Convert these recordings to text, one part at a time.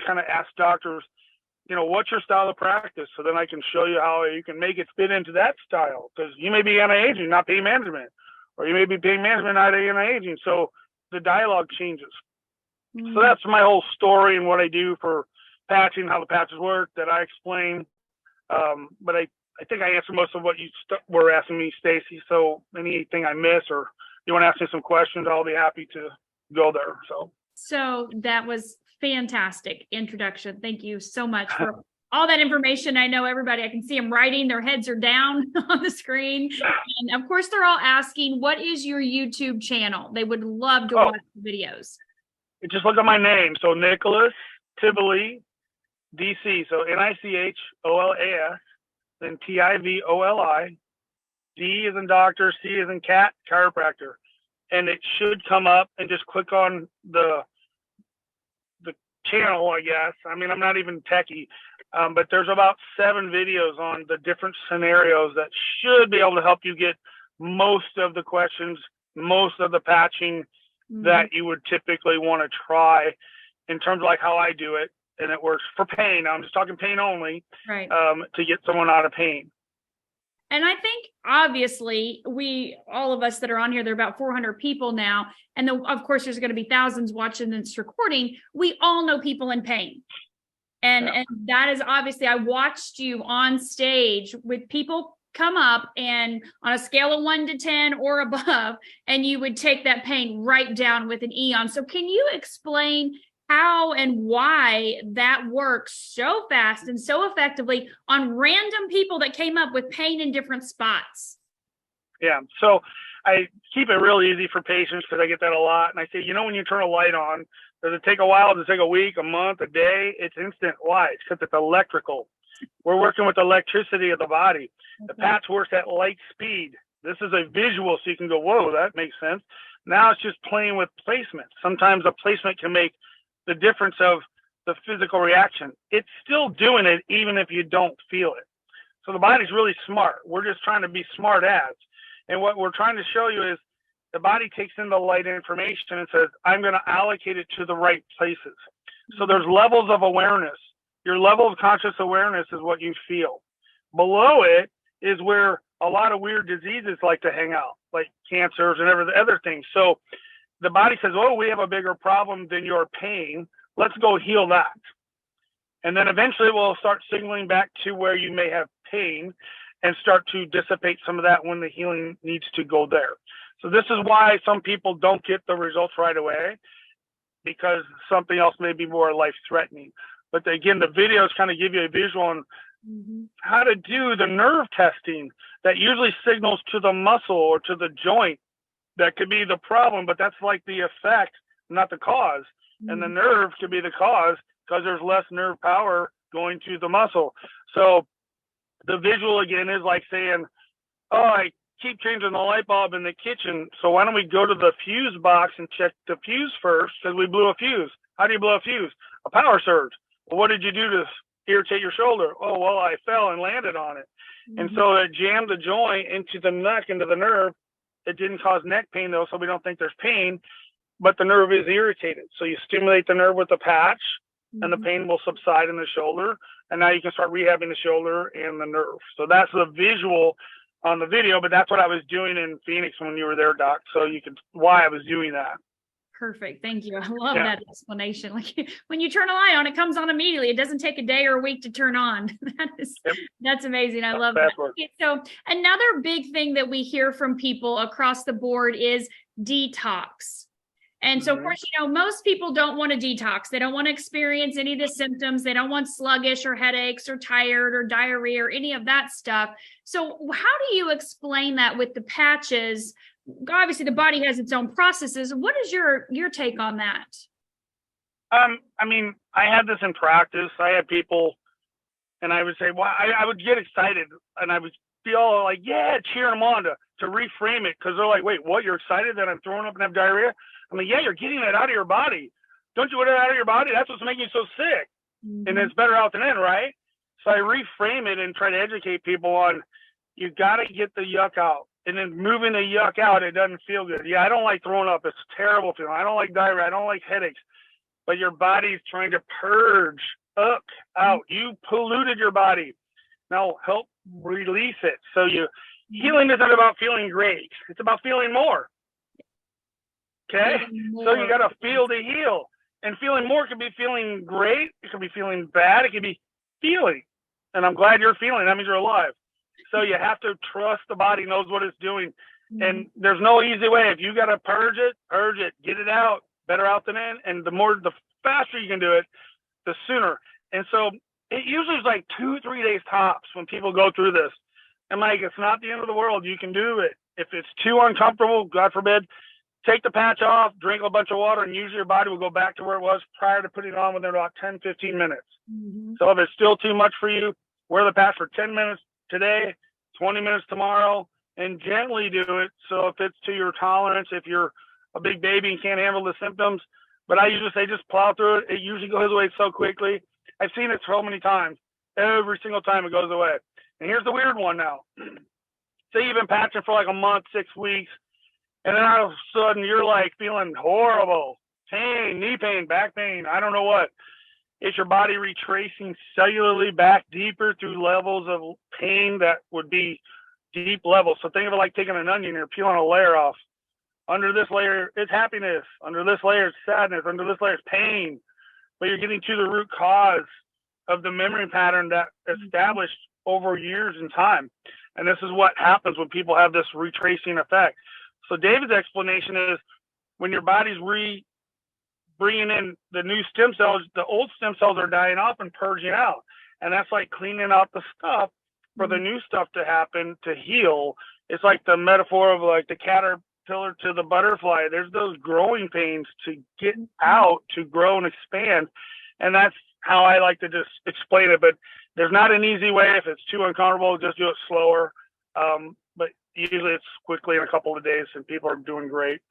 kind of ask doctors, what's your style of practice? So then I can show you how you can make it fit into that style, because you may be anti-aging, not pain management, or you may be pain management, not anti-aging. So the dialogue changes. So that's my whole story and what I do for patching, how the patches work, that I explain. But I think I answered most of what you were asking me, Stacy. So anything I miss, or you want to ask me some questions, I'll be happy to go there. So that was fantastic introduction. Thank you so much for all that information. I know everybody, I can see them writing, their heads are down on the screen. And of course, they're all asking, what is your YouTube channel? They would love to watch the videos. Just look at my name. So Nicholas Tivoli, DC. So Nicholas, then Tivoli, D as in doctor, C as in cat, chiropractor. And it should come up, and just click on the channel, I guess. I mean, I'm not even techie, but there's about 7 videos on the different scenarios that should be able to help you get most of the questions, most of the patching that you would typically want to try, in terms of like how I do it. And it works for pain. I'm just talking pain only, right? To get someone out of pain. And I think obviously all of us that are on here, there are about 400 people now. And of course, there's going to be thousands watching this recording. We all know people in pain. And that is obviously, I watched you on stage with people come up and on a scale of 1 to 10 or above, and you would take that pain right down with an Eon. So can you explain how and why that works so fast and so effectively on random people that came up with pain in different spots? Yeah, so I keep it real easy for patients, because I get that a lot. And I say, when you turn a light on, does it take a while? Does it take a week, a month, a day? It's instant. Why? It's because it's electrical. We're working with the electricity of the body. The patch works at light speed. This is a visual, so you can go, whoa, that makes sense. Now it's just playing with placement. Sometimes a placement can make the difference of the physical reaction. It's still doing it even if you don't feel it. So the body's really smart. We're just trying to be smart as. And what we're trying to show you is the body takes in the light information and says, I'm going to allocate it to the right places. So there's levels of awareness. Your level of conscious awareness is what you feel. Below it is where a lot of weird diseases like to hang out, like cancers and other things. So the body says, oh, we have a bigger problem than your pain. Let's go heal that. And then eventually we'll start signaling back to where you may have pain and start to dissipate some of that when the healing needs to go there. So this is why some people don't get the results right away, because something else may be more life-threatening. But again, the videos kind of give you a visual on how to do the nerve testing that usually signals to the muscle or to the joint. That could be the problem, but that's like the effect, not the cause. And the nerve could be the cause, because there's less nerve power going to the muscle. So the visual again is like saying, oh, I keep changing the light bulb in the kitchen, so why don't we go to the fuse box and check the fuse first, because we blew a fuse. How do you blow a fuse? A power surge. Well, what did you do to irritate your shoulder? Oh, well, I fell and landed on it. And so it jammed the joint into the neck, into the nerve. It didn't cause neck pain, though, so we don't think there's pain, but the nerve is irritated. So you stimulate the nerve with the patch, and the pain will subside in the shoulder, and now you can start rehabbing the shoulder and the nerve. So that's the visual on the video, but that's what I was doing in Phoenix when you were there, Doc, so you could why I was doing that. Perfect. Thank you. I love that explanation. Like when you turn a light on, it comes on immediately. It doesn't take a day or a week to turn on. That's amazing. I love that. Okay, so another big thing that we hear from people across the board is detox. And so, of course, most people don't want to detox. They don't want to experience any of the symptoms. They don't want sluggish or headaches or tired or diarrhea or any of that stuff. So how do you explain that with the patches? Obviously, the body has its own processes. What is your take on that? I mean, I had this in practice. I had people, and I would say, well, I would get excited, and I would be all like, yeah, cheer them on to reframe it, because they're like, wait, what? You're excited that I'm throwing up and have diarrhea? I'm like, yeah, you're getting it out of your body. Don't you want it out of your body? That's what's making you so sick. And it's better out than in, right? So I reframe it and try to educate people on, you got to get the yuck out. And then moving the yuck out, it doesn't feel good. Yeah, I don't like throwing up. It's a terrible feeling. I don't like diarrhea. I don't like headaches. but your body's trying to purge out. You polluted your body. Now help release it. So healing isn't about feeling great. It's about feeling more. Okay? So you got to feel to heal. And feeling more could be feeling great. It could be feeling bad. It could be feeling. And I'm glad you're feeling. That means you're alive. So you have to trust the body knows what it's doing. And there's no easy way. If you got to purge it, get it out. Better out than in. And the faster you can do it, the sooner. And so it usually is like 2-3 days tops when people go through this. And like, it's not the end of the world. You can do it. If it's too uncomfortable, God forbid, take the patch off, drink a bunch of water, and usually your body will go back to where it was prior to putting it on within about 10-15 minutes. So if it's still too much for you, wear the patch for 10 minutes today, 20 minutes tomorrow, and gently do it. So if it's to your tolerance, if you're a big baby and can't handle the symptoms, but I usually say just plow through it. It usually goes away so quickly. I've seen it so many times. Every single time it goes away. And here's the weird one now. Say you've been patching for like a month, 6 weeks, and then all of a sudden you're like feeling horrible, pain, knee pain, back pain, I don't know what. It's your body retracing cellularly back deeper through levels of pain that would be deep levels. So think of it like taking an onion, you're peeling a layer off. Under this layer is happiness. Under this layer is sadness. Under this layer is pain. But you're getting to the root cause of the memory pattern that established over years in time. And this is what happens when people have this retracing effect. So David's explanation is when your body's bringing in the new stem cells, the old stem cells are dying off and purging out. And that's like cleaning out the stuff for the new stuff to happen, to heal. It's like the metaphor of like the caterpillar to the butterfly. There's those growing pains to get out, to grow and expand. And that's how I like to just explain it. But there's not an easy way. If it's too uncomfortable, just do it slower. But usually it's quickly in a couple of days and people are doing great.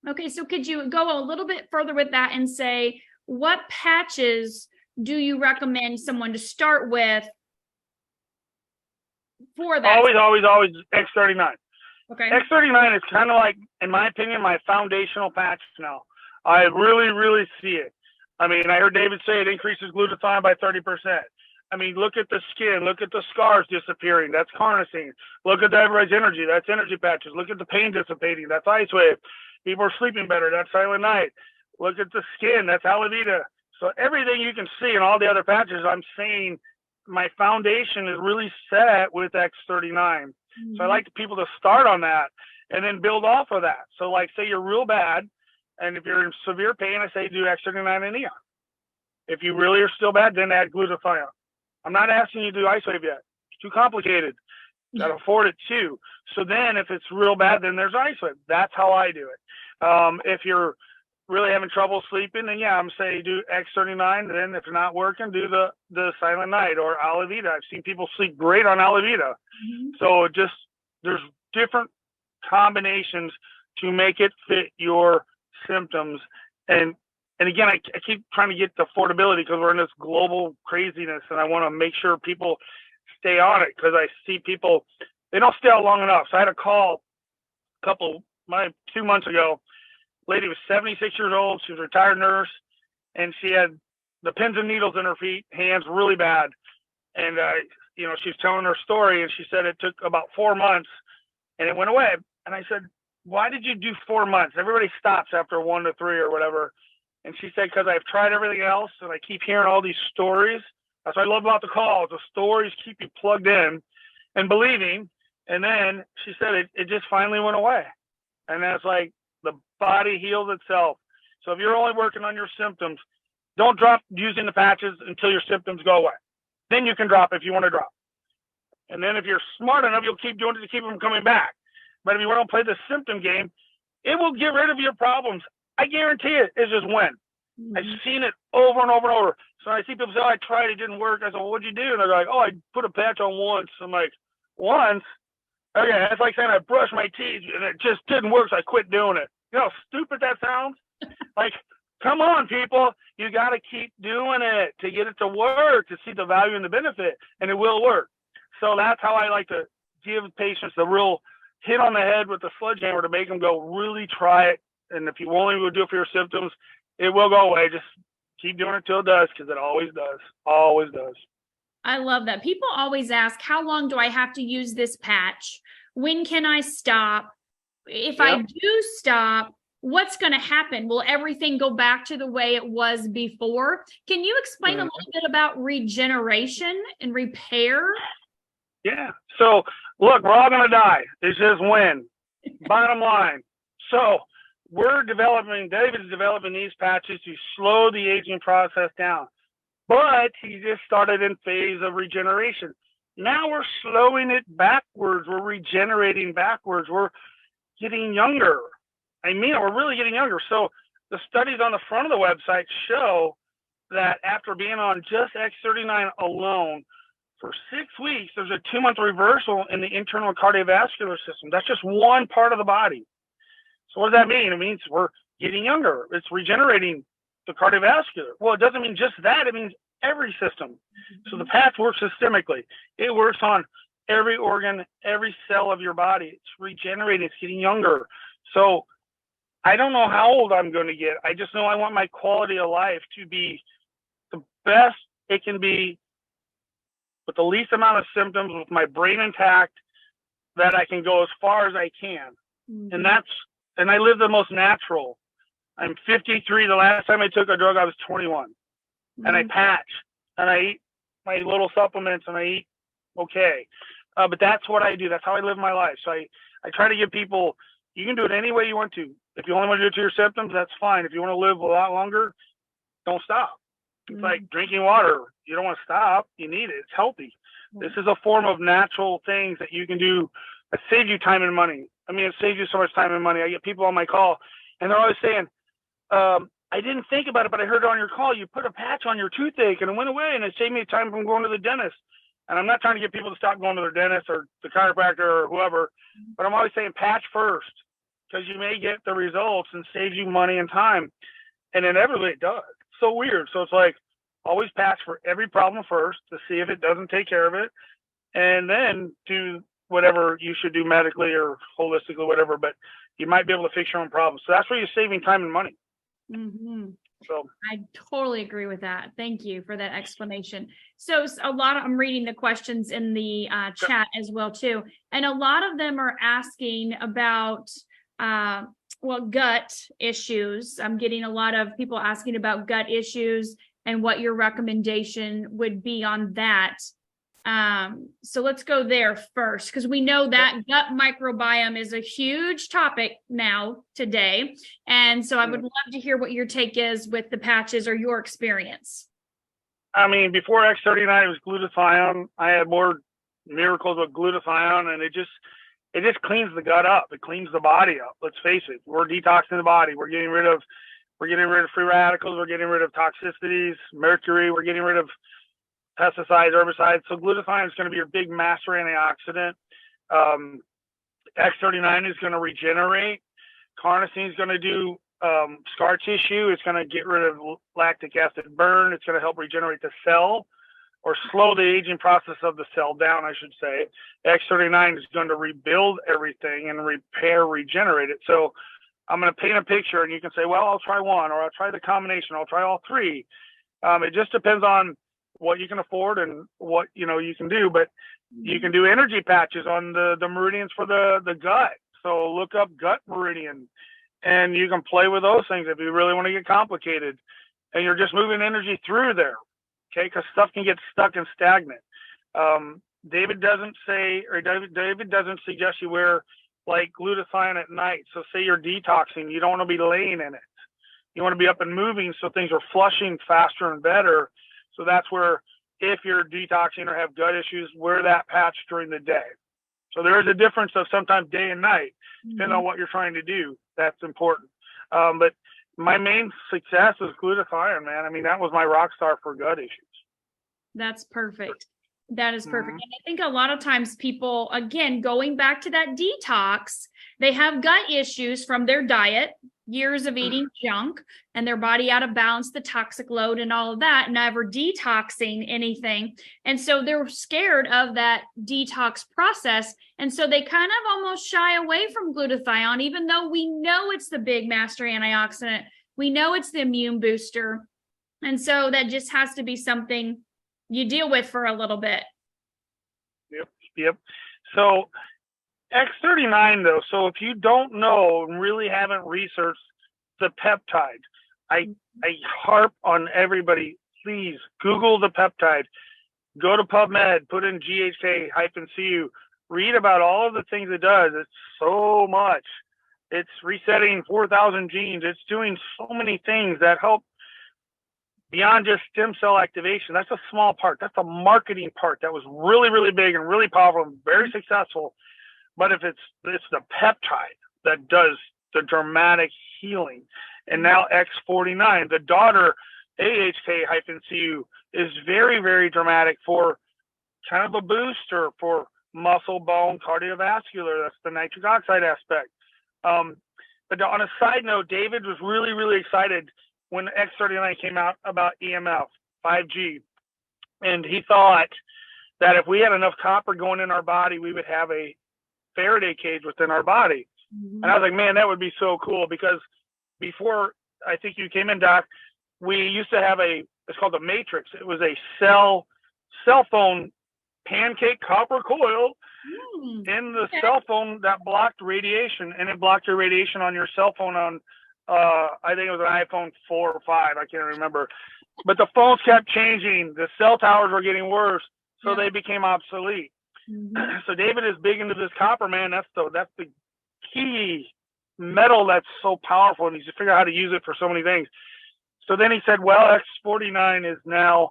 Okay, so could you go a little bit further with that and say, what patches do you recommend someone to start with for that? Always X39. Okay. X39 is kind of like, in my opinion, my foundational patch now. I really, really see it. I mean, I heard David say it increases glutathione by 30%. I mean, look at the skin. Look at the scars disappearing. That's carnosine. Look at the everybody's energy. That's energy patches. Look at the pain dissipating. That's ice wave. People are sleeping better. That's silent night. Look at the skin. That's Alavita. So everything you can see in all the other patches, I'm saying my foundation is really set with X39. So I like people to start on that and then build off of that. So like, say you're real bad, and if you're in severe pain, I say do X39 and neon. If you really are still bad, then add glutathione. I'm not asking you to do ice wave yet. It's too complicated. Got to afford it too. So then if it's real bad, then there's ice wave. That's how I do it. If you're really having trouble sleeping, then yeah, I'm saying do X39. Then if it's not working, do the silent night or Alavita. I've seen people sleep great on Alavita. So there's different combinations to make it fit your symptoms. And again, I keep trying to get to affordability because we're in this global craziness, and I want to make sure people stay on it because I see people, they don't stay out long enough. So I had a call 2 months ago. Lady was 76 years old. She was a retired nurse, and she had the pins and needles in her feet, hands really bad. And, she was telling her story, and she said it took about 4 months, and it went away. And I said, why did you do 4 months? Everybody stops after 1 to 3 or whatever. And she said, because I've tried everything else, and I keep hearing all these stories. That's what I love about the calls. The stories keep you plugged in and believing. And then she said it just finally went away. And that's like the body heals itself. So if you're only working on your symptoms, don't drop using the patches until your symptoms go away. Then you can drop if you want to drop. And then if you're smart enough, you'll keep doing it to keep them coming back. But if you want to play the symptom game, it will get rid of your problems. I guarantee it. It's just when. I've seen it over and over and over. So I see people say, I tried, it didn't work. I said, well, what'd you do? And they're like, I put a patch on once. I'm like, once? Okay, that's like saying I brushed my teeth and it just didn't work, so I quit doing it. You know how stupid that sounds? Like, come on, people. You got to keep doing it to get it to work, to see the value and the benefit, and it will work. So that's how I like to give patients the real hit on the head with the sledgehammer to make them go, really try it. And if you only will do it for your symptoms, It will go away. Just keep doing it till it does, because it always does. Always does. I love that. People always ask, how long do I have to use this patch? When can I stop? If I do stop, what's going to happen? Will everything go back to the way it was before? Can you explain a little bit about regeneration and repair? Yeah. So, look, we're all going to die. It's just when. Bottom line. So, David's developing these patches to slow the aging process down. But he just started in phase of regeneration. Now we're slowing it backwards. We're regenerating backwards. We're getting younger. We're really getting younger. So the studies on the front of the website show that after being on just X39 alone for 6 weeks, there's a 2-month reversal in the internal cardiovascular system. That's just one part of the body. So what does that mean? It means we're getting younger. It's regenerating the cardiovascular. Well, it doesn't mean just that. It means every system. So the patch works systemically. It works on every organ, every cell of your body. It's regenerating. It's getting younger. So I don't know how old I'm going to get. I just know I want my quality of life to be the best it can be with the least amount of symptoms, with my brain intact, that I can go as far as I can. And I live the most natural. I'm 53. The last time I took a drug, I was 21. And I patch, and I eat my little supplements, and I eat okay. But that's what I do. That's how I live my life. So I try to give people, you can do it any way you want to. If you only want to do it to your symptoms, that's fine. If you want to live a lot longer, don't stop. It's like drinking water. You don't want to stop. You need it. It's healthy. This is a form of natural things that you can do that save you time and money. It saves you so much time and money. I get people on my call, and they're always saying, I didn't think about it, but I heard it on your call. You put a patch on your toothache, and it went away, and it saved me time from going to the dentist. And I'm not trying to get people to stop going to their dentist or the chiropractor or whoever, but I'm always saying patch first, because you may get the results and saves you money and time. And inevitably it does. So weird. So it's like always patch for every problem first to see if it doesn't take care of it, and then do whatever you should do medically or holistically, whatever. But you might be able to fix your own problems. So that's where you're saving time and money. So I totally agree with that. Thank you for that explanation. So I'm reading the questions in the chat as well too, and a lot of them are asking about gut issues. I'm getting a lot of people asking about gut issues and what your recommendation would be on that. So let's go there first, because we know that gut microbiome is a huge topic now today. And so I would love to hear what your take is with the patches or your experience. Before X39, it was glutathione. I had more miracles with glutathione, and it just cleans the gut up. It cleans the body up. Let's face it. We're detoxing the body. We're getting rid of free radicals. We're getting rid of toxicities, mercury. We're getting rid of pesticides, herbicides. So glutathione is going to be your big master antioxidant. X39 is going to regenerate. Carnosine is going to do scar tissue. It's going to get rid of lactic acid burn. It's going to help regenerate the cell, or slow the aging process of the cell down, I should say. X39 is going to rebuild everything and regenerate it. So I'm going to paint a picture, and you can say, well, I'll try one, or I'll try the combination, I'll try all three. It just depends on what you can afford and what you can do. But you can do energy patches on the meridians for the gut. So look up gut meridian, and you can play with those things if you really want to get complicated, and you're just moving energy through there. Okay, because stuff can get stuck and stagnant. David doesn't suggest you wear like glutathione at night. So say you're detoxing, you don't want to be laying in it. You want to be up and moving, so things are flushing faster and better. So that's where, if you're detoxing or have gut issues, wear that patch during the day. So there is a difference of sometimes day and night, depending on what you're trying to do. That's important. But my main success is glutathione, man. That was my rock star for gut issues. That's perfect. That is perfect. And I think a lot of times people, again, going back to that detox, they have gut issues from their diet, years of eating junk, and their body out of balance, the toxic load and all of that, never detoxing anything. And so they're scared of that detox process. And so they kind of almost shy away from glutathione, even though we know it's the big master antioxidant. We know it's the immune booster. And so that just has to be something you deal with for a little bit. Yep. So X39 though, so if you don't know and really haven't researched the peptide, I harp on everybody, please Google the peptide. Go to PubMed, put in GHK-CU, read about all of the things it does. It's so much. It's resetting 4,000 genes. It's doing so many things that help beyond just stem cell activation. That's a small part. That's a marketing part that was really, really big and really powerful and very successful. But if it's the peptide that does the dramatic healing. And now X49, the daughter AHK-CU, is very, very dramatic for kind of a booster for muscle, bone, cardiovascular. That's the nitric oxide aspect. But on a side note, David was really, really excited when X39 came out about EMF, 5G. And he thought that if we had enough copper going in our body, we would have a Faraday cage within our body. And I was like, man, that would be so cool, because before I think you came in, Doc, we used to have it's called a matrix. It was a cell phone pancake copper coil in the cell phone that blocked radiation, and it blocked your radiation on your cell phone on, I think it was an iPhone 4 or 5. I can't remember. But the phones kept changing. The cell towers were getting worse, so they became obsolete. So David is big into this copper, man. That's the key metal that's so powerful, and he's to figure out how to use it for so many things. So then he said, well, X49 is now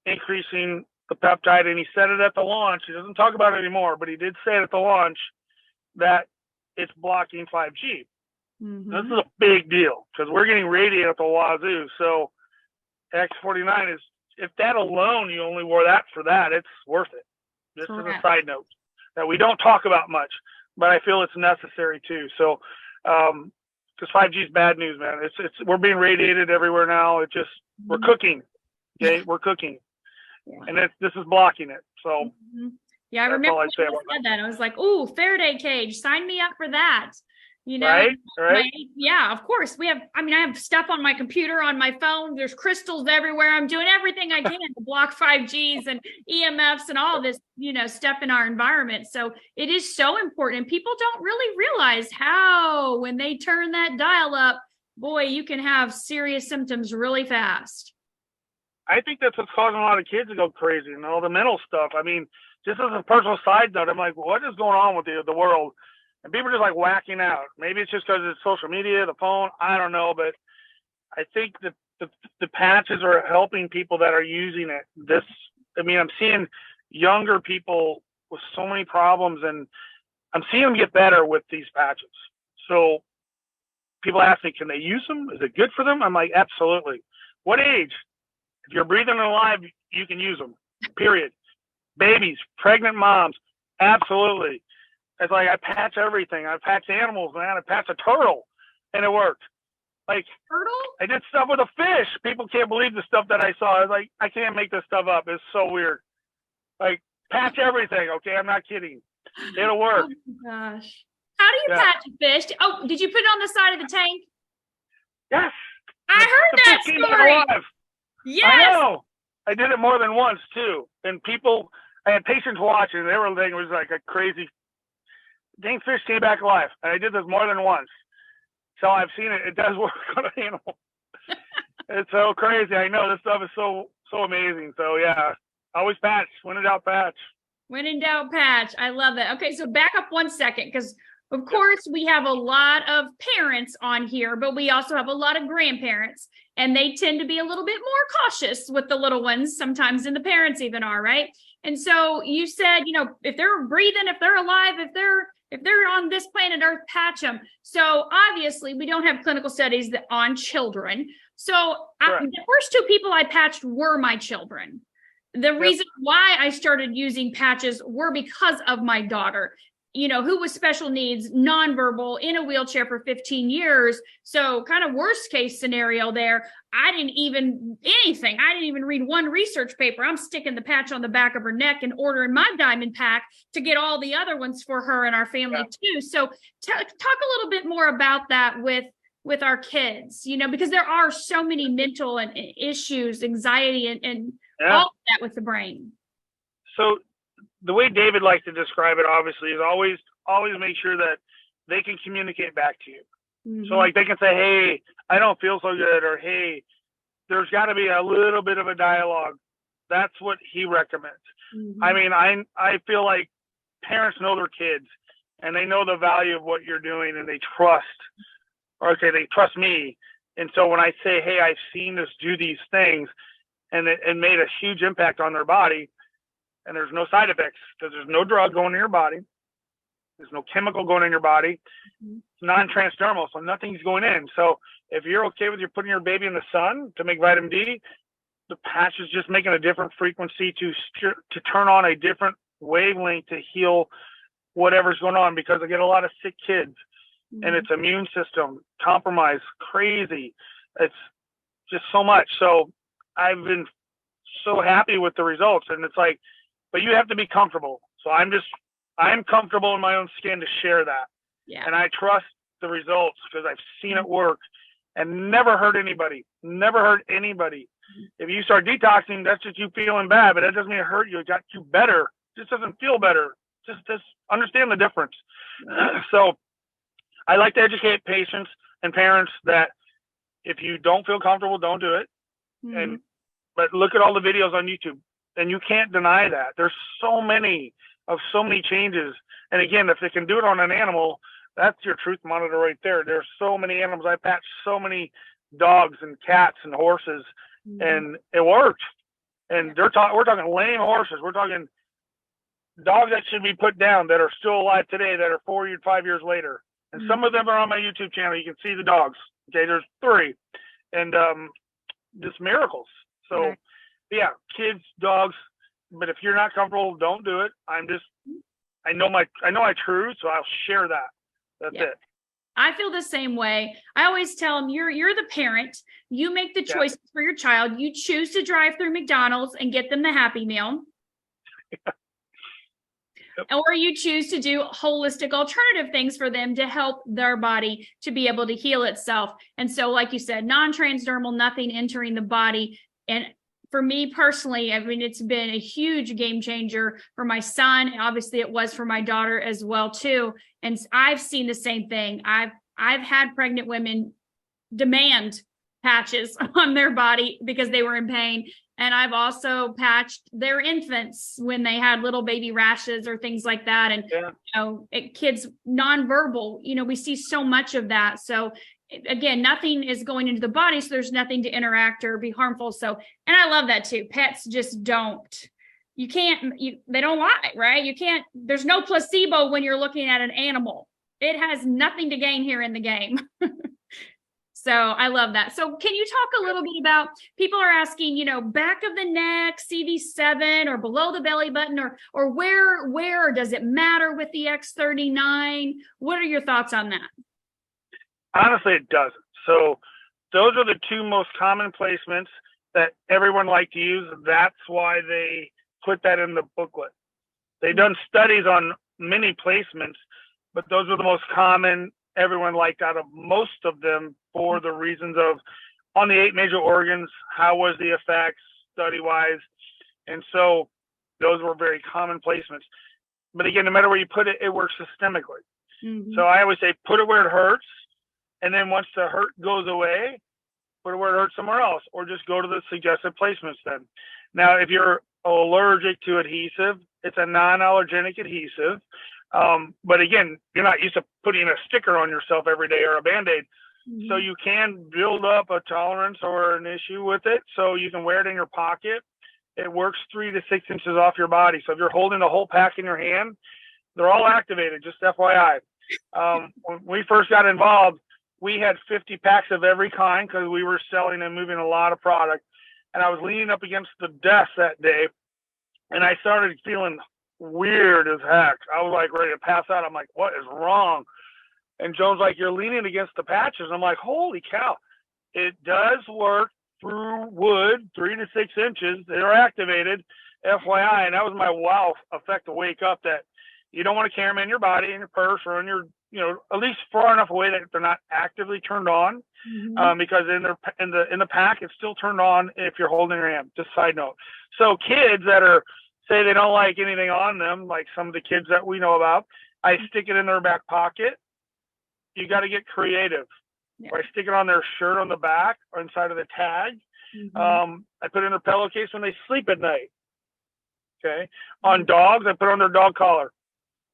increasing the peptide, and he said it at the launch. He doesn't talk about it anymore, but he did say it at the launch that it's blocking 5G. This is a big deal because we're getting radiated at the wazoo. So X49 is, if that alone, you only wore that for that, it's worth it. This is a side note that we don't talk about much, but I feel it's necessary too. So, because 5G is bad news, man. It's we're being radiated everywhere now. It just, we're cooking. Okay, we're cooking, and this is blocking it. So, yeah, I remember when you said that. I was like, "Ooh, Faraday cage, sign me up for that." You know, right? Yeah, of course. I have stuff on my computer, on my phone. There's crystals everywhere. I'm doing everything I can to block 5Gs and EMFs and all this, stuff in our environment. So it is so important. And people don't really realize how, when they turn that dial up, boy, you can have serious symptoms really fast. I think that's what's causing a lot of kids to go crazy and all the mental stuff. I mean, just as a personal side note, I'm like, what is going on with the world? And people are just like whacking out. Maybe it's just because it's social media, the phone. I don't know, but I think that the patches are helping people that are using it. I'm seeing younger people with so many problems, and I'm seeing them get better with these patches. So people ask me, can they use them? Is it good for them? I'm like, absolutely. What age? If you're breathing and alive, you can use them, period. Babies, pregnant moms, absolutely. It's like I patch everything. I patch animals, man. I patch a turtle, and it worked. Like, turtle? I did stuff with a fish. People can't believe the stuff that I saw. I was like, I can't make this stuff up. It's so weird. Like, patch everything, okay? I'm not kidding. It'll work. Oh, my gosh. How do you patch a fish? Oh, did you put it on the side of the tank? Yes. I heard that story. Yes. I know. I did it more than once, too. And I had patients watching, and everything was like a crazy dang fish came back alive. And I did this more than once. So I've seen it. It does work on an animal. It's so crazy. I know this stuff is so amazing. So yeah, always patch. When in doubt, patch. When in doubt, patch. I love that. Okay, so back up 1 second, because of course we have a lot of parents on here, but we also have a lot of grandparents, and they tend to be a little bit more cautious with the little ones sometimes than the parents even are, right? And so you said, if they're breathing, if they're alive, if they're on this planet Earth, patch them. So obviously we don't have clinical studies on children. So the first 2 people I patched were my children. The reason why I started using patches were because of my daughter, who was special needs, nonverbal, in a wheelchair for 15 years. So kind of worst case scenario there. I didn't even read one research paper. I'm sticking the patch on the back of her neck and ordering my diamond pack to get all the other ones for her and our family too. So talk a little bit more about that with with our kids, because there are so many mental and issues, anxiety, and all of that with the brain. So the way David likes to describe it, obviously, is always make sure that they can communicate back to you. So like they can say, hey, I don't feel so good, or hey, there's got to be a little bit of a dialogue. That's what he recommends. I mean, I feel like parents know their kids and they know the value of what you're doing, and they trust me. And so when I say, hey, I've seen this do these things, and it made a huge impact on their body, and there's no side effects because there's no drug going in your body. There's no chemical going in your body. It's non-transdermal, so nothing's going in. So if you're okay with putting your baby in the sun to make vitamin D, the patch is just making a different frequency to turn on a different wavelength to heal whatever's going on, because I get a lot of sick kids and its immune system compromised, crazy. It's just so much. So I've been so happy with the results, and it's like, but you have to be comfortable. So I'm comfortable in my own skin to share that. Yeah. And I trust the results because I've seen it work and never hurt anybody. If you start detoxing, that's just you feeling bad, but that doesn't mean it hurt you. It got you better. It just doesn't feel better. Just understand the difference. So I like to educate patients and parents that if you don't feel comfortable, don't do it. But look at all the videos on YouTube, and you can't deny that. There's so many changes. And again, if they can do it on an animal, that's your truth monitor right there. There's so many animals. I patched so many dogs and cats and horses, and it worked. And we're talking lame horses. We're talking dogs that should be put down that are still alive today, that are 4 or 5 years later. And some of them are on my YouTube channel. You can see the dogs. Okay, there's 3, and just miracles. So yeah, kids, dogs. But if you're not comfortable, don't do it. I know my truth, so I'll share that. That's it. I feel the same way. I always tell them, you're the parent. You make the choices for your child. You choose to drive through McDonald's and get them the Happy Meal. Or you choose to do holistic alternative things for them to help their body to be able to heal itself. And so, like you said, non-transdermal, nothing entering the body. And for me personally, I mean, it's been a huge game changer for my son. Obviously, it was for my daughter as well, too. And I've seen the same thing. I've had pregnant women demand patches on their body because they were in pain. And I've also patched their infants when they had little baby rashes or things like that. And, kids nonverbal, we see so much of that. So again, nothing is going into the body, so there's nothing to interact or be harmful. So, and I love that too. Pets just they don't lie, right? You can't, there's no placebo when you're looking at an animal. It has nothing to gain here in the game. So I love that. So can you talk a little bit about, people are asking, back of the neck, CV7, or below the belly button, or where does it matter with the X39? What are your thoughts on that? Honestly, it doesn't. So those are the 2 most common placements that everyone likes to use. That's why they put that in the booklet. They've done studies on many placements, but those are the most common everyone liked out of most of them for the reasons of on the 8 major organs, how was the effects study-wise. And so those were very common placements. But again, no matter where you put it, it works systemically. So I always say, put it where it hurts. And then once the hurt goes away, put it where it hurts somewhere else, or just go to the suggested placements then. Now, if you're allergic to adhesive, it's a non-allergenic adhesive. But again, you're not used to putting a sticker on yourself every day or a Band-Aid. So you can build up a tolerance or an issue with it. So you can wear it in your pocket. It works 3 to 6 inches off your body. So if you're holding the whole pack in your hand, they're all activated, just FYI. When we first got involved, we had 50 packs of every kind because we were selling and moving a lot of product. And I was leaning up against the desk that day, and I started feeling weird as heck. I was like ready to pass out. I'm like, what is wrong? And Joan's like, you're leaning against the patches. I'm like, holy cow. It does work through wood, 3 to 6 inches. They're activated, FYI. And that was my wow effect to wake up, that you don't want to carry them in your body, in your purse, or in your at least far enough away that they're not actively turned on. Because in the pack, it's still turned on if you're holding your hand. Just side note. So kids that say they don't like anything on them, like some of the kids that we know about, I stick it in their back pocket. You got to get creative. Yeah. Or I stick it on their shirt on the back or inside of the tag. I put it in their pillowcase when they sleep at night. Okay. On dogs, I put on their dog collar.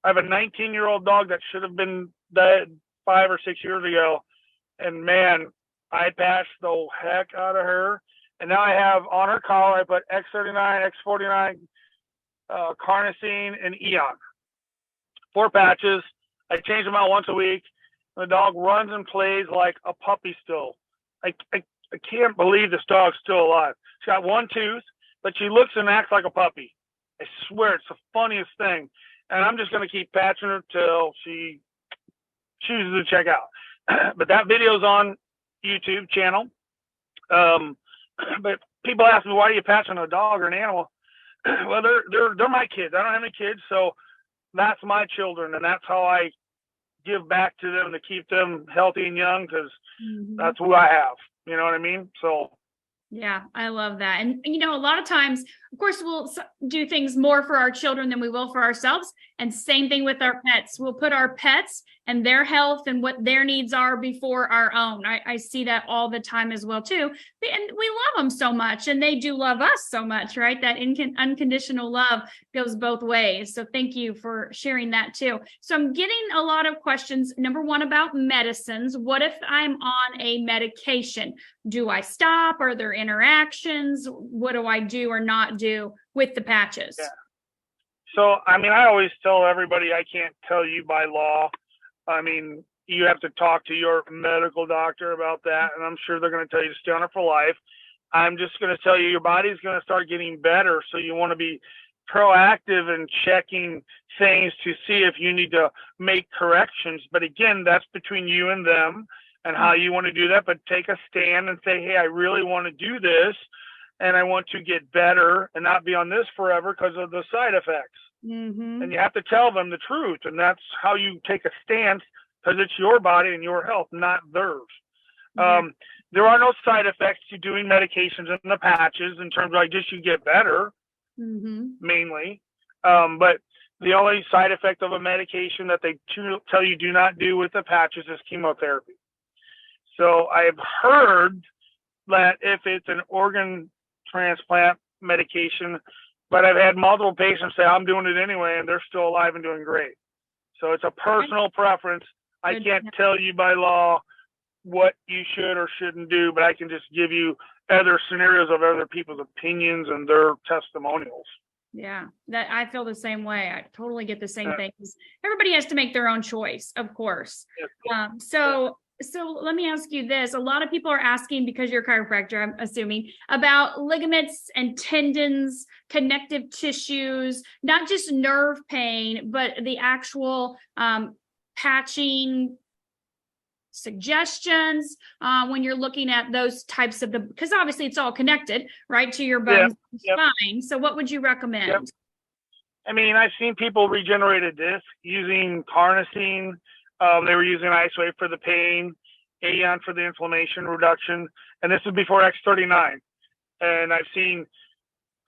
I have a 19-year-old dog that should have been dead 5 or 6 years ago. And man, I patched the heck out of her. And now I have on her collar, I put X39, X49, carnosine, and Eon. 4 patches. I change them out once a week. The dog runs and plays like a puppy still. I can't believe this dog's still alive. She's got 1 tooth, but she looks and acts like a puppy. I swear, it's the funniest thing. And I'm just going to keep patching her till she chooses to check out. But that video's on YouTube channel. But people ask me, why are you patching a dog or an animal? Well, they're my kids. I don't have any kids, so that's my children, and that's how I give back to them to keep them healthy and young, because that's who I have. You know what I mean? So. Yeah, I love that. And, a lot of times, of course, we'll do things more for our children than we will for ourselves. And same thing with our pets. We'll put our pets and their health and what their needs are before our own. I see that all the time as well, too. And we love them so much, and they do love us so much, right? That unconditional love goes both ways. So thank you for sharing that, too. So I'm getting a lot of questions. Number one, about medicines. What if I'm on a medication? Do I stop? Are there interactions? What do I do or not do with the patches? Yeah. So, I always tell everybody I can't tell you by law. You have to talk to your medical doctor about that, and I'm sure they're going to tell you to stay on it for life. I'm just going to tell you your body's going to start getting better, so you want to be proactive in checking things to see if you need to make corrections. But again, that's between you and them and how you want to do that. But take a stand and say, hey, I really want to do this, and I want to get better and not be on this forever because of the side effects. And you have to tell them the truth, and that's how you take a stance, because it's your body and your health, not theirs. There are no side effects to doing medications and the patches in terms of just you get better, mainly. But the only side effect of a medication that they tell you do not do with the patches is chemotherapy. So I've heard that if it's an organ transplant medication, but I've had multiple patients say, I'm doing it anyway, and they're still alive and doing great. So it's a personal preference. I can't tell you by law what you should or shouldn't do, but I can just give you other scenarios of other people's opinions and their testimonials. Yeah, that I feel the same way. I totally get the same thing. Everybody has to make their own choice, of course. So let me ask you this. A lot of people are asking, because you're a chiropractor, I'm assuming, about ligaments and tendons, connective tissues, not just nerve pain, but the actual patching suggestions when you're looking at those types of because obviously it's all connected, right, to your bones and spine. So what would you recommend? I've seen people regenerate a disc using carnosine. They were using Ice-Wave for the pain, Aeon for the inflammation reduction, and this is before X39. And I've seen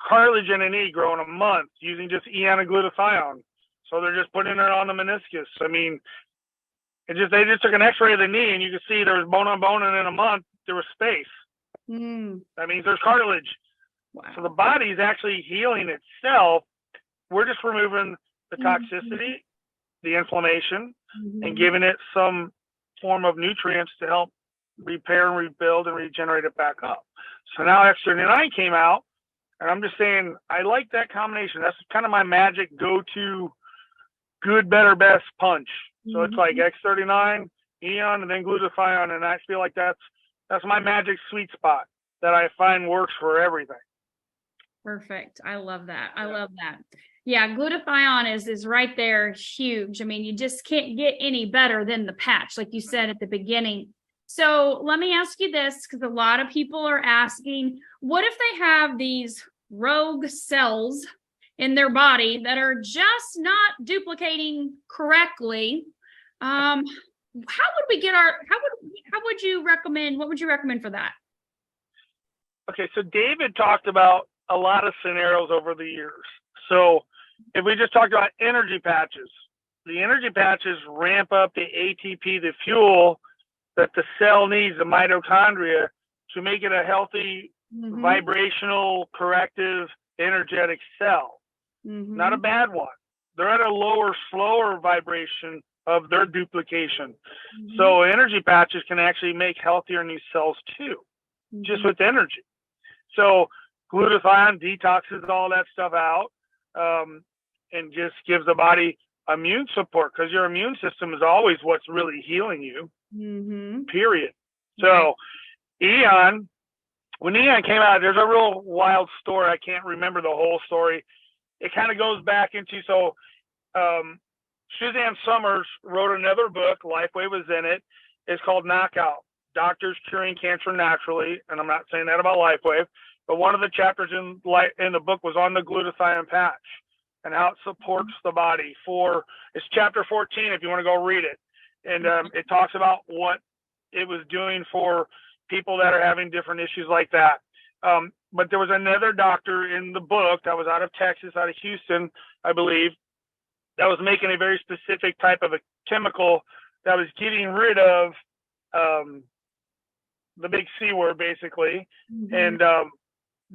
cartilage in a knee grow in a month using just Eon and glutathione. So they're just putting it on the meniscus. They just took an X-ray of the knee, and you could see there was bone on bone, and in a month there was space. That means there's cartilage. Wow. So the body's actually healing itself. We're just removing the toxicity, the inflammation, and giving it some form of nutrients to help repair and rebuild and regenerate it back up. So now X39 came out, and I'm just saying I like that combination. That's kind of my magic go-to good, better, best punch. So it's like X39, Eon, and then glutathione, and I feel like that's my magic sweet spot that I find works for everything. Perfect. I love that. I love that. Yeah, glutathione is right there, huge. You just can't get any better than the patch, like you said at the beginning. So let me ask you this, because a lot of people are asking, what if they have these rogue cells in their body that are just not duplicating correctly? How would we get how would you recommend, what would you recommend for that? Okay, so David talked about a lot of scenarios over the years. So if we just talked about energy patches, the energy patches ramp up the ATP, the fuel that the cell needs, the mitochondria, to make it a healthy, vibrational, corrective, energetic cell. Not a bad one. They're at a lower, slower vibration of their duplication. So energy patches can actually make healthier new cells too, just with energy. So glutathione detoxes all that stuff out, and just gives the body immune support, because your immune system is always what's really healing you, period. So Eon, when Eon came out, there's a real wild story. I can't remember the whole story. It kind of goes back into, Suzanne Summers wrote another book, Lifeway was in it. It's called Knockout, Doctors Curing Cancer Naturally. And I'm not saying that about Lifeway, but one of the chapters in the book was on the glutathione patch and how it supports the body. It's chapter 14 if you want to go read it. And it talks about what it was doing for people that are having different issues like that. But there was another doctor in the book that was out of Texas, out of Houston, I believe, that was making a very specific type of a chemical that was getting rid of the big C word, basically. And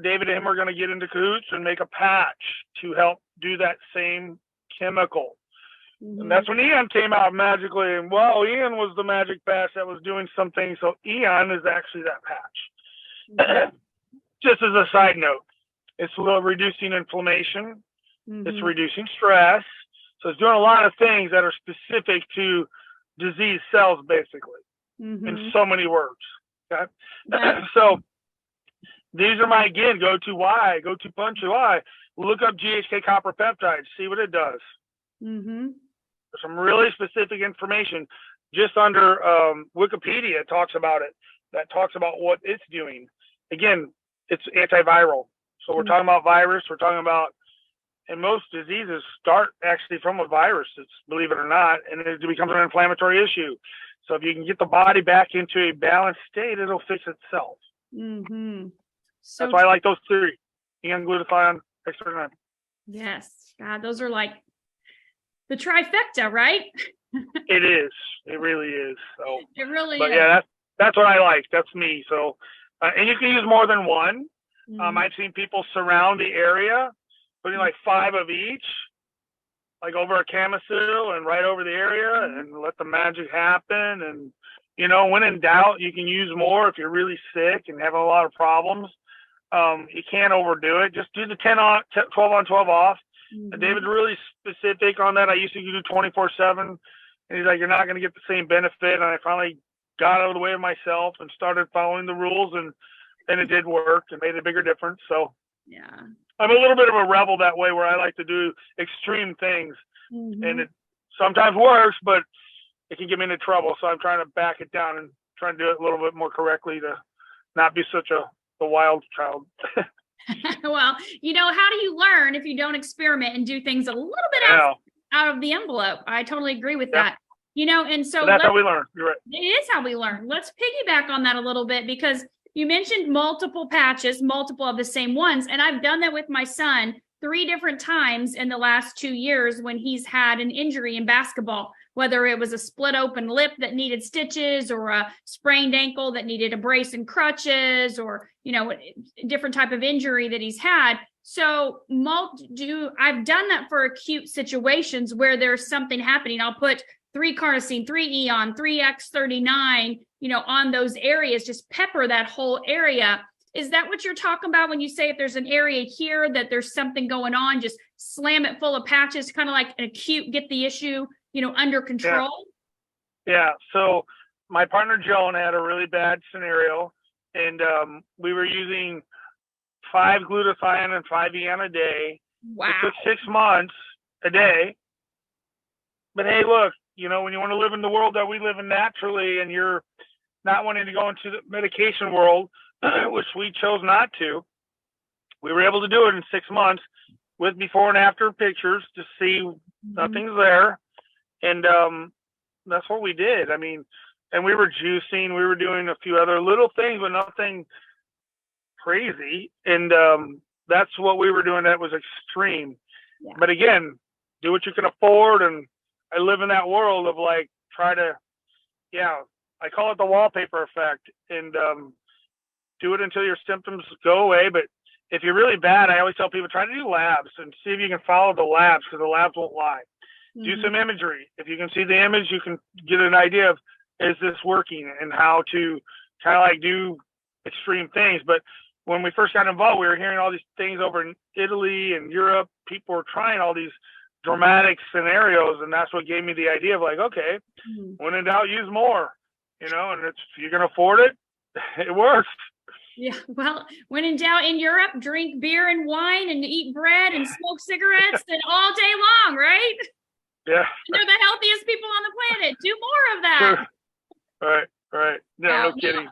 David and him are going to get into cahoots and make a patch to help do that same chemical. And that's when Eon came out magically. And Eon was the magic patch that was doing something. So Eon is actually that patch. Just as a side note, it's reducing inflammation. It's reducing stress. So it's doing a lot of things that are specific to disease cells, basically, in so many words. Okay. So these are my, again, go-to punchy why. Look up GHK copper peptides, see what it does. There's some really specific information just under Wikipedia talks about it, that talks about what it's doing. Again, it's antiviral. So we're talking about virus, we're talking about, and most diseases start actually from a virus, believe it or not, and it becomes an inflammatory issue. So if you can get the body back into a balanced state, it'll fix itself. So that's why I like those three: Eon, glutathione, extra. Yes, God, those are like the trifecta, right? It is. It really is. So it really but is. Yeah, that's what I like. That's me. So and you can use more than one. I've seen people surround the area, putting like 5 of each, like over a camisole and right over the area, and let the magic happen. And when in doubt, you can use more if you're really sick and having a lot of problems. You can't overdo it. Just do the 12 on, 12 off. And David's really specific on that. I used to do 24/7, and he's like, you're not going to get the same benefit. And I finally got out of the way of myself and started following the rules, and it did work and made a bigger difference. So yeah, I'm a little bit of a rebel that way, where I like to do extreme things, and it sometimes works, but it can get me into trouble. So I'm trying to back it down and trying to do it a little bit more correctly to not be such a wild child. Well, how do you learn if you don't experiment and do things a little bit out of the envelope? I totally agree with that. And so that's how we learn. You're right. It is how we learn. Let's piggyback on that a little bit, because you mentioned multiple patches, multiple of the same ones. And I've done that with my son 3 different times in the last 2 years when he's had an injury in basketball, whether it was a split open lip that needed stitches, or a sprained ankle that needed a brace and crutches, or, different type of injury that he's had. So I've done that for acute situations where there's something happening. I'll put 3 carnosine, 3 Eon, 3 X39, on those areas, just pepper that whole area. Is that what you're talking about when you say if there's an area here that there's something going on, just slam it full of patches, kind of like an acute, get the issue, under control? Yeah. So my partner Joan had a really bad scenario, and we were using 5 glutathione and 5 Eon a day. Wow. It took 6 months a day. But hey, look, when you want to live in the world that we live in naturally, and you're not wanting to go into the medication world, which we chose not to, we were able to do it in 6 months with before and after pictures to see nothing's there. And that's what we did. I mean, and we were juicing, we were doing a few other little things, but nothing crazy. And that's what we were doing. That was extreme. Yeah. But again, do what you can afford. And I live in that world of like, try to, I call it the wallpaper effect, and do it until your symptoms go away. But if you're really bad, I always tell people, try to do labs and see if you can follow the labs, because the labs won't lie. Mm-hmm. Do some imagery. If you can see the image, you can get an idea of, is this working, and how to kind of like do extreme things. But when we first got involved, we were hearing all these things over in Italy and Europe. People were trying all these dramatic scenarios, and that's what gave me the idea of like, okay, when in doubt, use more, and if you can afford it, it works. Yeah, well, when in doubt in Europe, drink beer and wine and eat bread and smoke cigarettes and all day long, right? Yeah. They're the healthiest people on the planet. Do more of that. Sure. Right. No kidding.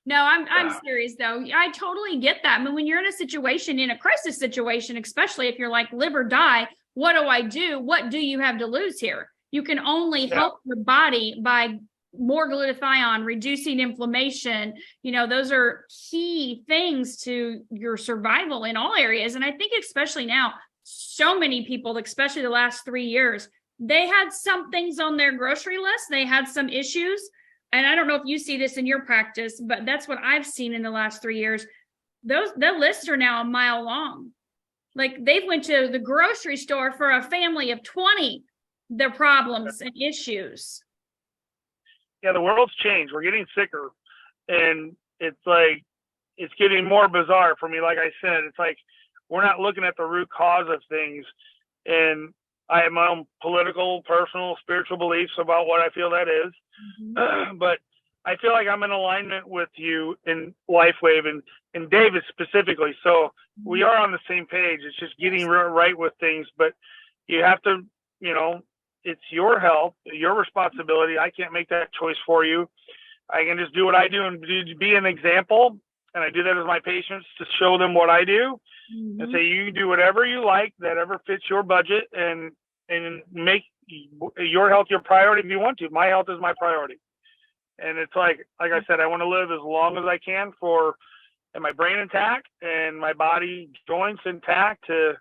No, I'm serious though. I totally get that. I mean, when you're in a situation, in a crisis situation, especially if you're like live or die, what do I do? What do you have to lose here? You can only help your body by more glutathione, reducing inflammation. Those are key things to your survival in all areas. And I think especially now, so many people, especially the last 3 years, they had some things on their grocery list. They had some issues. And I don't know if you see this in your practice, but that's what I've seen in the last 3 years. The lists are now a mile long. Like they've went to the grocery store for a family of 20, their problems and issues. Yeah, the world's changed. We're getting sicker, and it's like, it's getting more bizarre for me. Like I said, it's like, we're not looking at the root cause of things. And I have my own political, personal, spiritual beliefs about what I feel that is. Mm-hmm. But I feel like I'm in alignment with you in LifeWave and David specifically. So we are on the same page. It's just getting right with things. But you have to, it's your health, your responsibility. I can't make that choice for you. I can just do what I do and be an example. And I do that with my patients to show them what I do. Mm-hmm. And say, you do whatever you like that ever fits your budget, and make your health your priority if you want to. My health is my priority. And it's like I said, I want to live as long as I can and my brain intact and my body joints intact to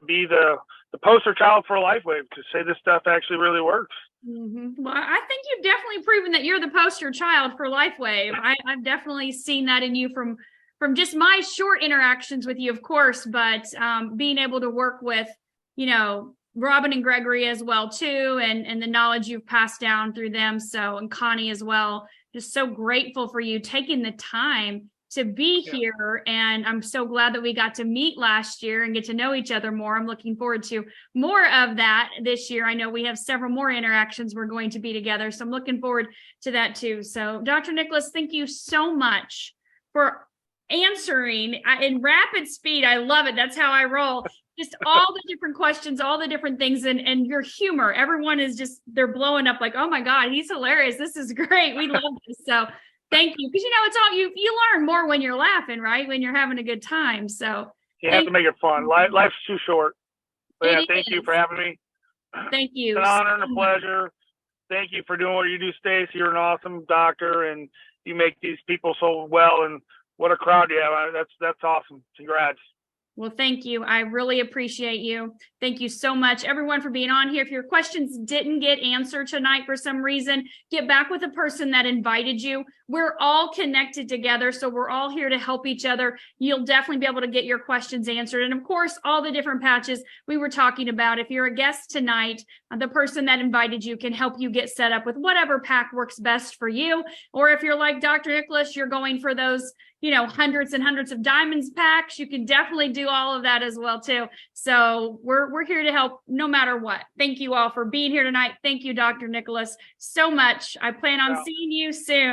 be the poster child for LifeWave, to say this stuff actually really works. Mm-hmm. Well, I think you've definitely proven that you're the poster child for LifeWave. I've definitely seen that in you from just my short interactions with you, of course, but being able to work with, Robin and Gregory as well too, and the knowledge you've passed down through them. So, and Connie as well, just so grateful for you taking the time to be here. And I'm so glad that we got to meet last year and get to know each other more. I'm looking forward to more of that this year. I know we have several more interactions we're going to be together, so I'm looking forward to that too. So Dr. Nicholas, thank you so much for answering in rapid speed. I love it. That's how I roll. Just all the different questions, all the different things, and your humor. Everyone is they're blowing up like, oh my God, he's hilarious. This is great. We love this. So thank you. Because it's all you learn more when you're laughing, right? When you're having a good time. So you have to make it fun. Life's too short. But thank you for having me. Thank you. It's an honor and a pleasure. Thank you for doing what you do, Stacy. You're an awesome doctor, and you make these people so well. And what a crowd you have. That's awesome. Congrats. Well, thank you. I really appreciate you. Thank you so much, everyone, for being on here. If your questions didn't get answered tonight for some reason, get back with the person that invited you. We're all connected together, so we're all here to help each other. You'll definitely be able to get your questions answered. And of course, all the different patches we were talking about. If you're a guest tonight, the person that invited you can help you get set up with whatever pack works best for you. Or if you're like Dr. Nicholas, you're going for those hundreds and hundreds of diamonds packs, you can definitely do all of that as well too. So we're here to help no matter what. Thank you all for being here tonight. Thank you, Dr. Nicholas, so much. I plan on seeing you soon.